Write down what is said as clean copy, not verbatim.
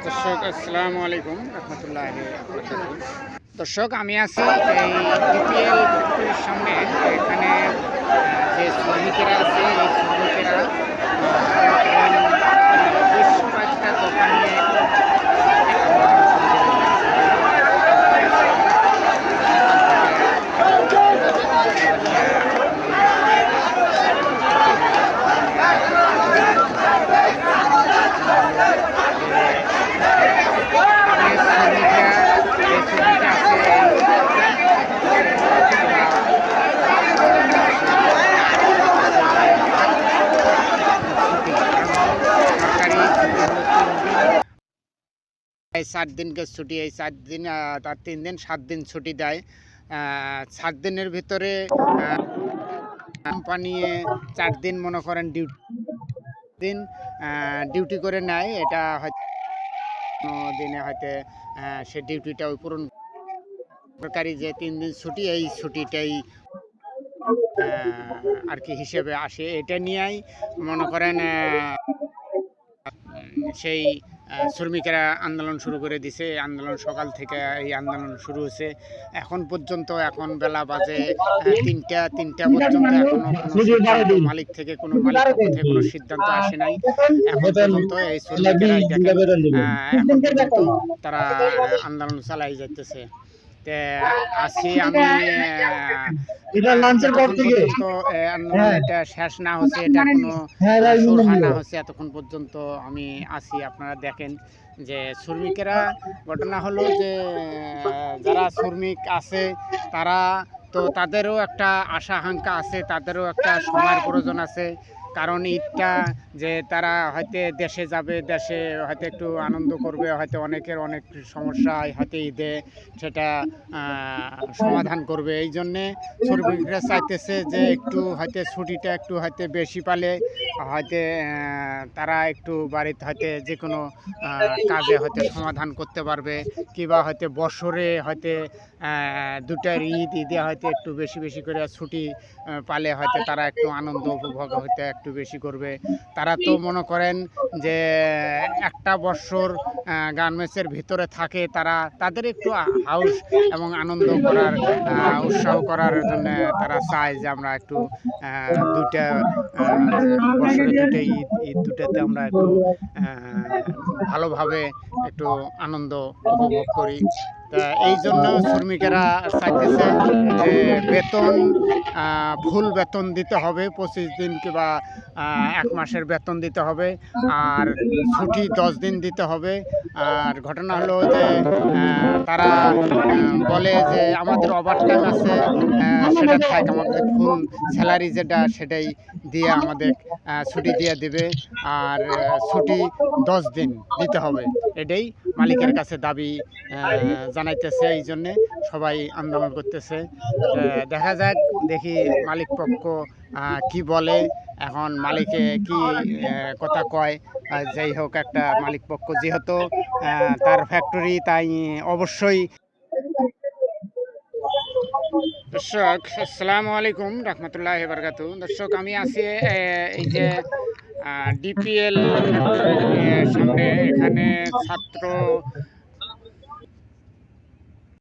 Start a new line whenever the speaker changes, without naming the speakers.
দর্শক আসসালামু আলাইকুম রহমতুল্লাহি দর্শক আমি আছি এই ডিপিএল ফ্যাক্টরির সামনে। এখানে যে শ্রমিকেরা আছে এই শ্রমিকেরা বেশ কয়েকটা দোকান নিয়ে এই 7 দিনকে ছুটি, এই 4 দিন তার 3 দিন 7 দিন ছুটি দেয়। 7 দিনের ভিতরে কোম্পানি 4 দিন মনে করেন ডিউটি করে নেয়। এটা হয়তো কোনো দিনে হয়তো সে ডিউটিটা ওই পূরণ সরকারি যে 3 দিন ছুটি, এই ছুটিটাই আর কি হিসেবে আসে। এটা নিয়েই মনে করেন সেই শ্রমিকেরা আন্দোলন শুরু করে দিছে। আন্দোলন সকাল থেকে এই আন্দোলন শুরু হয়েছে এখন পর্যন্ত। এখন বেলা বাজে 3টা পর্যন্ত এখনো কোনো মালিক থেকে কোনো সিদ্ধান্ত আসে নাই এখন পর্যন্ত। এই শ্রমিকেরা এখন পর্যন্ত তারা আন্দোলন চালাই যাইতেছে। আছি আমি এটা শেষ না হচ্ছে, এটা কোনো শুরু না হচ্ছে, এতক্ষণ পর্যন্ত আমি আছি। আপনারা দেখেন যে শ্রমিকেরা, ঘটনা হলো যে যারা শ্রমিক আছে তারা তো তাদেরও একটা আশা আকাঙ্ক্ষা আছে, তাদেরও একটা সময়ের প্রয়োজন আছে। কারণ ঈদটা যে তারা হয়তো দেশে যাবে, দেশে হয়তো একটু আনন্দ করবে, হয়তো অনেকের অনেক সমস্যা হয়তো ঈদে সেটা সমাধান করবে। এই জন্যে শ্রমিকরা চাইতেছে যে একটু হয়তো ছুটিটা একটু হয়তো বেশি পালে হয়তো তারা একটু বাড়িতে হয়তো যে কোনো কাজে হয়তো সমাধান করতে পারবে, কিংবা হয়তো বছরে হয়তো 2টার ঈদে হয়তো একটু বেশি বেশি করে ছুটি পালে হয়তো তারা একটু আনন্দ উপভোগ হয়তো একটু বেশি করবে। তারা তো মনে করেন যে একটা বছর গার্মেন্টসের ভিতরে থাকে, তাদের একটু হাউস এবং আনন্দ করার উৎসাহ করার জন্য তারা চায় যে আমরা একটু 2টা বছরে 2টা ঈদ 2টাতে আমরা একটু ভালোভাবে একটু আনন্দ উপভোগ করি। তা এই জন্য শ্রমিকেরা চাইতেছে যে বেতন ফুল বেতন দিতে হবে, 25 দিন কিংবা 1 মাসের বেতন দিতে হবে, আর ছুটি 10 দিন দিতে হবে। আর ঘটনা হলো যে তারা বলে যে আমাদের ওভারটাইম আছে, সেটা থাক, আমাদের ফুল স্যালারি যেটা সেটাই দিয়ে আমাদের ছুটি দিয়ে দেবে, আর ছুটি 10 দিন দিতে হবে। এটাই মালিকের কাছে দাবি জানাইতেছে। এই জন্যে সবাই আন্দোলন করতেছে। দেখা যাক, দেখি মালিক পক্ষ কি বলে। এখন মালিকে কি কথা কয়। যাই হোক, একটা মালিক পক্ষ যেহেতু তার ফ্যাক্টরি, তাই অবশ্যই। দর্শক আসসালামু আলাইকুম রহমতুল্লাহি বারাকাতু। দর্শক আমি আছি এই যে ডিপিএল ফ্যাক্টরির সামনে। এখানে ছাত্র